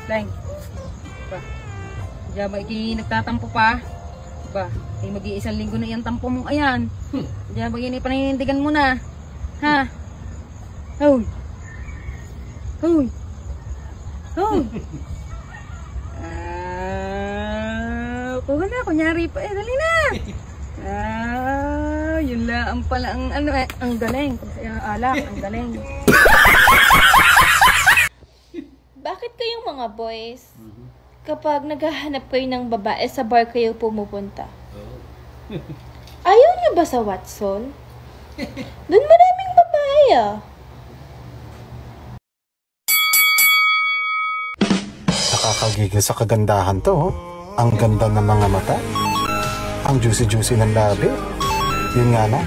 Lang. Ba. Diyan ba nagtatampo pa? Ba, ay mag-iisang linggo na iyang tampo mo. Ayan. Diyan ba paninindigan mo na? Ha? Hoy. Hoy. Hoy. Kuha na, kunyari pa. Dali na. Yun lang pala ang ano ang galing. Alak, ang galing. Bakit kayong mga boys, kapag naghahanap kayo ng babae, sa bar kayo pumupunta? Ayaw niyo ba sa Watson? Doon maraming babae ah. Nakakagigil sa kagandahan to, oh. Ang ganda ng mga mata. Ang juicy-juicy ng labi. Yun nga na,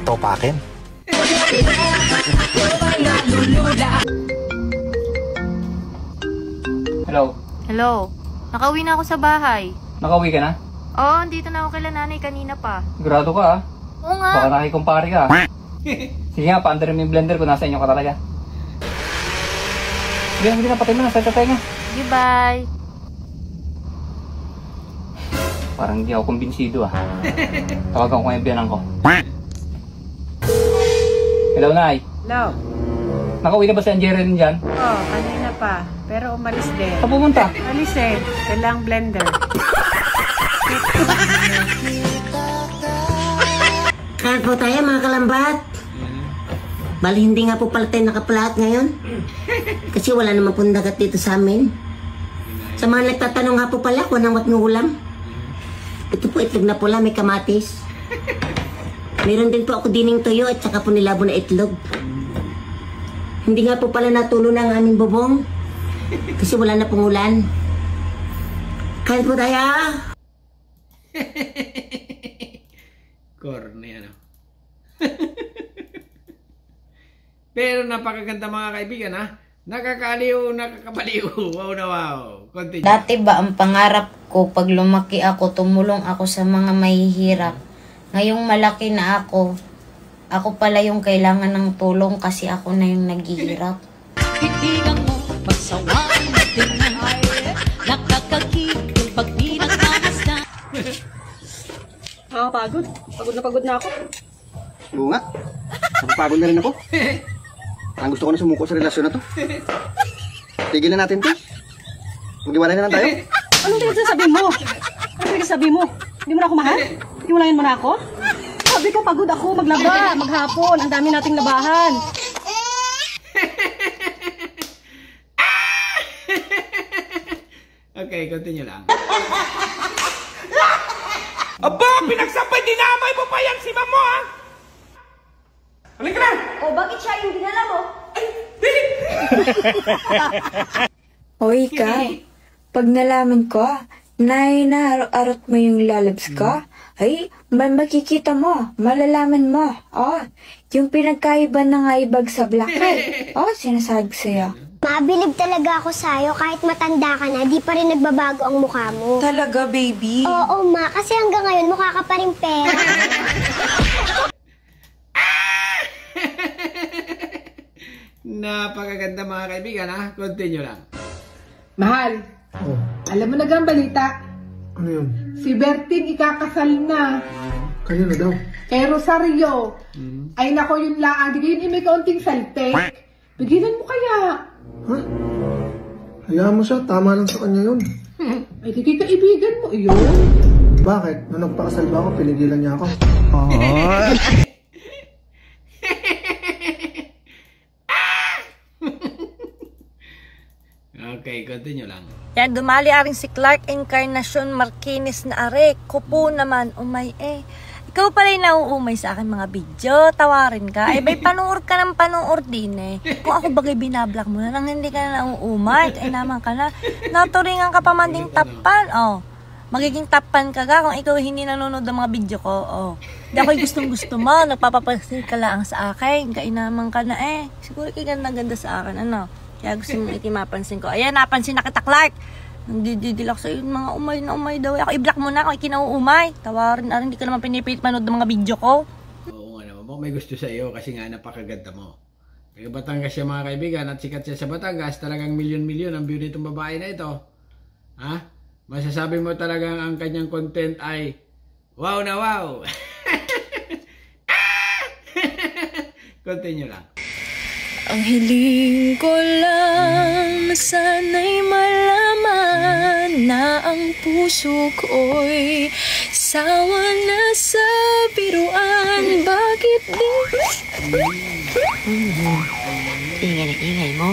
topakin. Hello? Hello. Nakauwi na ako sa bahay. Nakauwi ka na? Oo, andito na ako kay nanay kanina pa. Sigurado ka ah. Oo nga. Baka nakikumpare ka. Sige nga, paandarin mo yung blender kung nasa inyo ka talaga. Sige na, patay mo na. Sa tatay nga. Goodbye. Parang hindi ako kumbinsido ah. Tawagan ko yung biyanan ko. Hello, Nay. Hello. Nakauwi na ba si Angerin dyan? Oh, kanina pa. Pero umalis din. Saan pumunta? Alis eh. Kailangang blender. Kain po tayo mga kalambat. Bali hindi nga po pala tayo nakaplahat ngayon. Kasi wala naman pong dagat dito sa amin. Sa mga nagtatanong nga po pala kung anong ng ulam. Ito po itlog na pula, may kamatis. Meron din po ako dining tuyo at saka po nilabo na itlog. Hindi nga po pala natulo ng aming bubong. Kasi wala na pong ulan. Kain po tayo. Corny ano. Pero napakaganda mga kaibigan ha. Nakakaliw, nakakabaliw. Wow na wow. Continue. Dati ba ang pangarap ko pag lumaki ako, tumulong ako sa mga mahihirap. Ngayong malaki na ako pala yung kailangan ng tulong kasi ako na yung naghihirap. Titigan mo, magsawain natin na nakakakigil pag di nagmamasdan. Pagod. Pagod na ako. Oo nga. Napapagod na rin ako. Ang gusto ko na sumuko sa relasyon na to. Tigilan natin to. Mag-iwalay na lang tayo. Anong pinagsasabi mo? Anong pinagsasabi mo? Hindi mo na ako mahal? Hiwalayan mo na ako? Sabi ko pagod ako maglaba, maghapon. Ang dami nating labahan. Okay, continue lang. Aba, pinagsampay, dinamay mo pa yan si Mamo ha? Halika na! O bakit siya yung dinala mo? Hoy ka, pag nalaman ko, naarot mo yung lalabs ko, ay, makikita mo, malalaman mo, yung pinagkaiba ng ibag sa blackhead, sinasabi sa'yo. Mabilib talaga ako sa'yo, kahit matanda ka na, di pa rin nagbabago ang mukha mo. Talaga, baby? Oo, ma, kasi hanggang ngayon mukha ka pa rin pera. Napakaganda mga kaibigan ha. Continue lang. Mahal, alam mo na gang balita? Ano yun? Si Bertin ikakasal na. Kayo na daw. Kay Rosario. Ay nako yun lang, di kayo may kaunting saltek. Bigilan mo kaya. Ha? Hayaan mo siya, tama lang sa kanya yun. Ay di kaibigan mo yun. Bakit? Nung nagpakasal ba ako, pinigilan niya ako. Okay, continue lang. Yan, dumali aring si Clark Encarnacion Marquines na are. Kupo naman, umay Ikaw pala yung nauumay sa akin mga video. Tawarin ka. Ay, bay, panuor ka ng panuor din Kung ako bagay binablock mo na nang hindi ka na nauumay, ay naman ka na. Naturingan ka pa man ding tapan. Magiging tapan ka kung ikaw hindi nanonood ng mga video ko. Hindi ako gustong gusto mo. Nagpapapansin ka lang sa akin. Kainaman ka na Siguro ganda sa akin. Kaya gusto mo mapansin ko. Ayan, napansin na kita, Clark. Nandididilak sa'yo yung mga umay na umay daw. Ako, i-block mo na ako, ikinauumay. Tawarin na rin, hindi ka naman pinipilit manood ng mga video ko. Oo nga naman, may gusto sa iyo kasi nga napakaganda mo. Taga Batangas siya mga kaibigan at sikat siya sa Batangas. Talagang milyon-milyon ang view nitong babae na ito. Ha? Masasabi mo talagang ang kanyang content ay wow na wow. Continue lang. Ang hiling ko lang sana'y malaman na ang puso ko'y sawa na sa biruan. Bakit di? Ingay na ingay mo.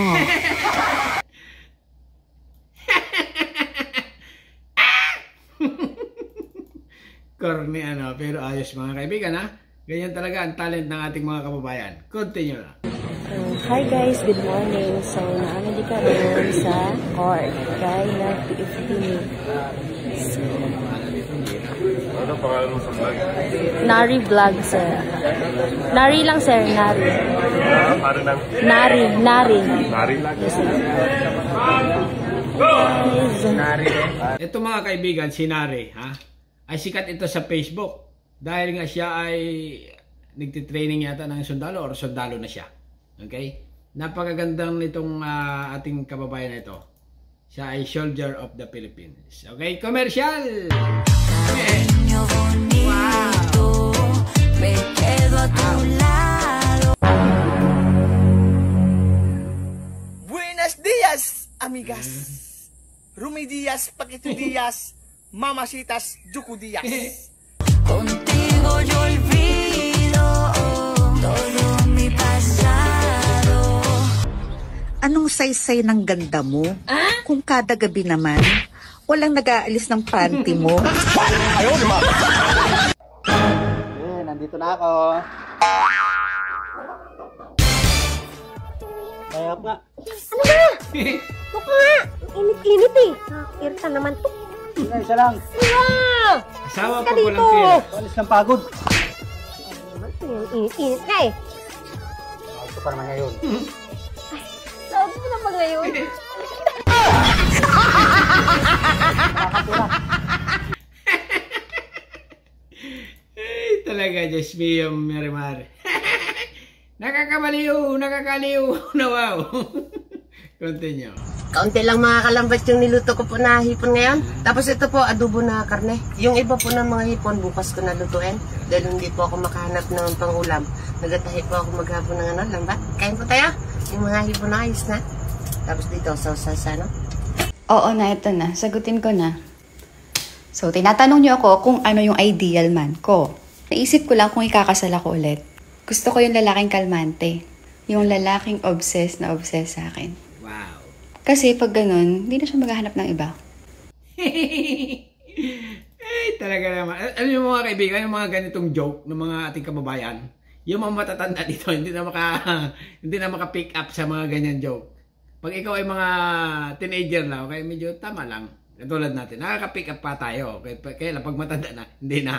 Corny ano, pero ayos mga kaibigan ha. Ganyan talaga ang talent ng ating mga kababayan. Continue lang. Hi guys, good morning. So, naamili ka rin sa court. Kaya na PFP. So, ano pangalan mo sa vlog? Nari Vlog, sir. Nari lang, sir. Nari. Nari lang? Nari. Nari. Nari lang? Yes, sir. Nari. Ito mga kaibigan, si Nari, ha? Ay sikat ito sa Facebook. Dahil nga siya ay nagtitraining yata ng sundalo or sundalo na siya. Okay? Napakagandang nitong ating kababayan na ito. Siya ay Soldier of the Philippines. Okay? Commercial! Wow! Me quedo a tu lado. Buenos días, amigas. Rumi Díaz, Paquito Díaz, Mamacitas, Yuku Díaz. Contigo yo olvido todo mi pasado. Anong saysay ng ganda mo? Kung kada gabi naman, walang nag-aalis ng panty mo. Ayaw, di ma! Nandito na ako. Kaya nga. Ano ba? Buka nga. Init-init eh. Nakakirta naman to. Isa lang. Wow! Asawa ka pa dito. walang pera. Alis ng pagod. Init-init ka eh. Ito pa naman ngayon. Saan mo na ba ngayon? Ay, talaga, Diyos mio, Marimar. Nakakaliw na wow. Continue. Kaunti lang mga kalambat yung niluto ko po na hipon ngayon. Tapos ito po, adobo na karne. Yung iba po ng mga hipon, bukas ko na lutuin. Dahil hindi po ako makahanap ng pangulam. Nagatahi po ako maghapon ng lambat. Kain po tayo. Yung mga hipon na ayos na. Tapos dito, sausa no? Oo na, ito na. Sagutin ko na. So, tinatanong niyo ako kung ano yung ideal man ko. Naisip ko lang kung ikakasal ako ulit. Gusto ko yung lalaking kalmante. Yung lalaking obsessed na obsessed sa akin. Wow. Kasi pag ganun, hindi na siya maghahanap ng iba. Ay, talaga naman. Alam niyo mga kaibigan, yung mga ganitong joke ng mga ating kababayan, yung mga matatanda dito, hindi na maka-pick up sa mga ganyan joke. Pag ikaw ay mga teenager na, okay, medyo tama lang. Katulad natin, nakaka-pick up pa tayo. Kaya lang, pag matanda na, hindi na.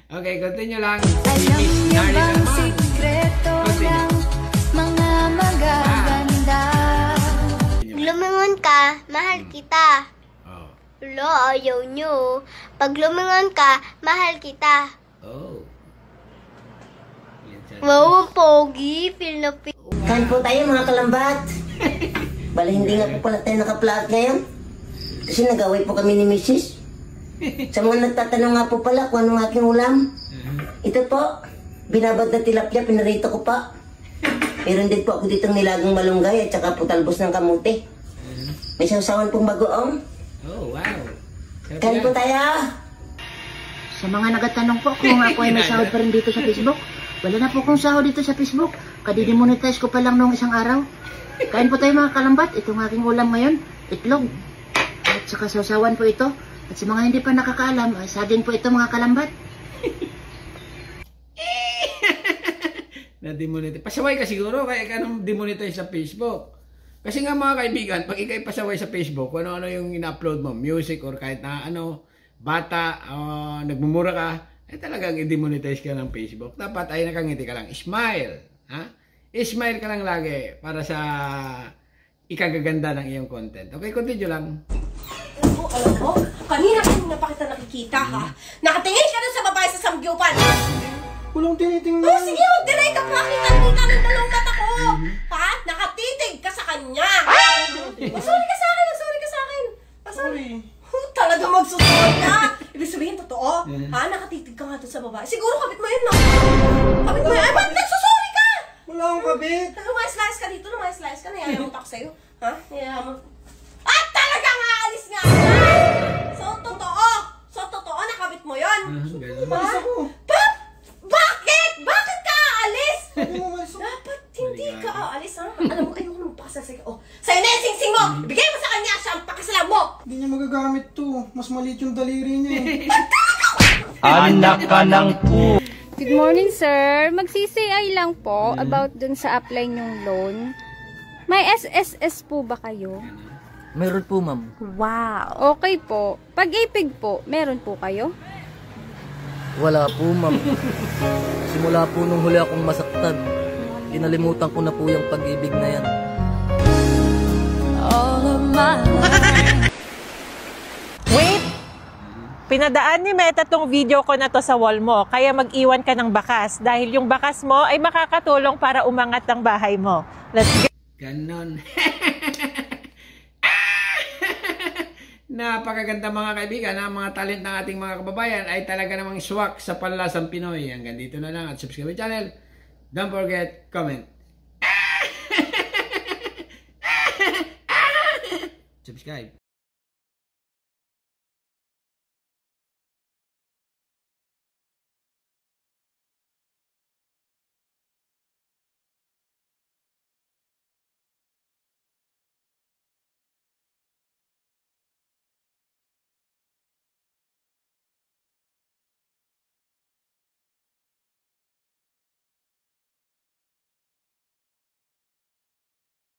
Okay, continue lang. Alam niyo bang sikreto ng mga magaganda? Lumingon ka, mahal kita. Lo, ayaw nyo. Pag lumingon ka, mahal kita. Oh. Wow, ang pogi. Feel na feel. Kain po tayo mga kalambat. Bala hindi nga po pala tayo naka-flat ngayon. Kasi nag-away po kami ni Mrs. Sa mga nagtatanong nga po pala kung anong aking ulam. Ito po, binabad na tilapia, pinarito ko pa. Meron din po ako ditong nilagang malunggay at saka po talbos ng kamuti. May sausawan pong bagoong. Oh, wow. Kain po tayo. Sa mga nagtatanong po kung ako ay may sahod pa rin dito sa Facebook, wala na po kong sahod dito sa Facebook. Kadidemonetize ko pa lang noong isang araw. Kain po tayo mga kalambat. Itong aking ulam ngayon, itlog. At saka sausawan po ito. At sa mga hindi pa nakakaalam, saging po ito mga kalambat. Na-demonetize. Pasaway ka siguro, kaya ka nang demonetize sa Facebook. Kasi nga mga kaibigan, pag ikay pasaway sa Facebook, kung ano-ano yung ina-upload mo, music or kahit na ano, bata, nagmumura ka, talagang i-demonetize ka ng Facebook. Dapat ay nakangiti ka lang. Smile. Ha? Smile ka lang lagi para sa ikagaganda ng iyong content. Okay, continue lang. Alam mo, kanina pa kita nakikita ha. Nakatingin ka na sa babae sa samgyupan. Walang tinitingnan. Oh, sige, mag-delay ka pa. Kita ng dalawang mata ko. Ha? Nakatitig ka sa kanya. Sorry ka sa akin. Sorry ka sa akin. Sorry. Talaga magsusorry ka. Ibig sabihin, totoo. Ha? Nakatitig ka nga doon sa babae. Siguro kabit mo yun, no? Kabit mo yun. Ay, ba't nagsusorry ka? Wala akong kabit. Lumayas-layas ka dito. Lumayas-layas ka. Nayayamot ako sa'yo. Ha? Nayayamot. At talagang aalis nga ka! So, totoo, nakabit mo yun? Umalis ako. Bakit? Bakit ka aalis? Dapat hindi ka aalis, ha? Alam mo, ayoko nang pakasal sa'yo. Oh, sa'yo na yung sing-sing mo! Ibigay mo sa kanya siya ang pakasalan mo! Hindi niya magagamit to. Mas maliit yung daliri niya eh. Anak ka ng po. Good morning, sir. Magsisiyay lang po about dun sa apply nyong loan. May SSS po ba kayo? Meron po, ma'am. Wow. Okay po. Pag-ibig po, meron po kayo? Wala po, ma'am. Simula po nung huli akong masaktan, kinalimutan ko na po yung pag-ibig na yan. All of my life. Wait! Pinadaan ni Meta tong video ko na to sa wall mo, kaya mag-iwan ka ng bakas dahil yung bakas mo ay makakatulong para umangat ang bahay mo. Let's go! Ganon. Napakaganda mga kaibigan, ang mga talent ng ating mga kababayan ay talaga namang swak sa panlasang Pinoy. Hanggang dito na lang at subscribe channel. Don't forget, comment. Subscribe.